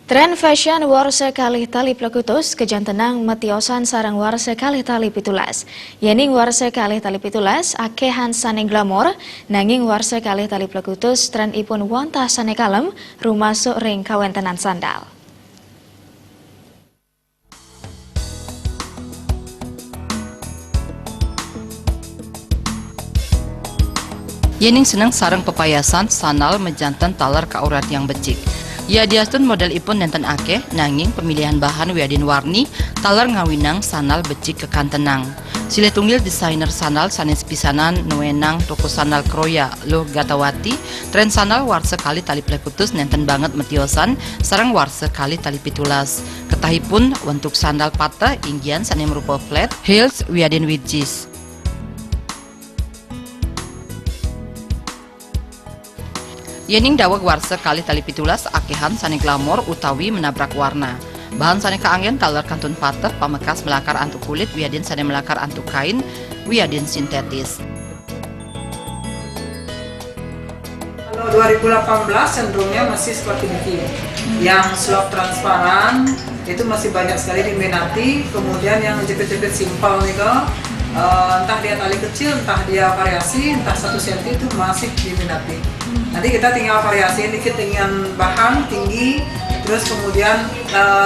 Tren fashion war sekali tali plekutus kejantenang metiosan sarang war sekali tali pitulas. Yening war sekali tali pitulas akehan sane glamor, nanging war sekali tali plekutus tren ipun wantah sane kalem rumasuk ring kawentenan sandal. Yening senang sarang pepayasan sanal menjantan talar kaurat yang becik. Ya diastun model ipun nenten akeh, nanging pemilihan bahan wiadin warni talar ngawinang sanal becik kekantenang. Silih tunggil desainer sanal sanes pisanan nuenang toko sanal Kroya Loh Gatawati, tren sanal war sekali tali plekutus nenten banget metiosan sarang war sekali tali pitulas. Ketahipun untuk sandal patah inggian sane merupa flat heels wiadin widges. Yening dawag war sekali tali pitulas akehan sane glamor utawi menabrak warna. Bahan sane kaanggen talar kantun pateh pamekas melakar antuk kulit wiadin sane melakar antuk kain wiadin sintetis. Kalau 2018 cenderungnya masih seperti ini. Yang slope transparan itu masih banyak sekali diminati. Kemudian yang jepit-jepit simpel nih entah dia tali kecil, entah dia variasi, entah 1 cm itu masih diminati. Nanti kita tinggal variasi dikit dengan bahan tinggi, terus kemudian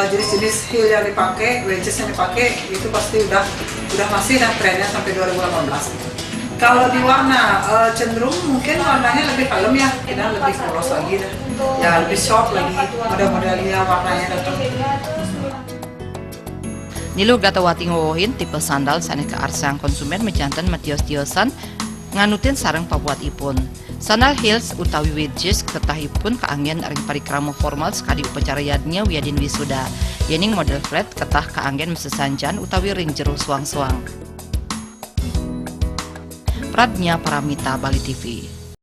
jenis-jenis heel yang dipakai, wedges yang dipakai itu pasti udah masih dan trennya sampai 2018. Kalau di warna cenderung mungkin warnanya lebih kalem ya, kita lebih polos lagi dah. Ya lebih soft lagi model-modelnya warnanya datang. Nilu Gatawati ngowohin tipe sandal sane kearsang konsumen menjantan metios-tiosan nganutin sarang pabuat ipun. Sandal heels utawi wedges ketahipun kaanggen ring parikrama formal sekali upacara yadnya wiadin wisuda. Yening model flat ketah kaanggen mesesanjan utawi ring jeru suang-suang. Pradnya Paramita, Bali TV.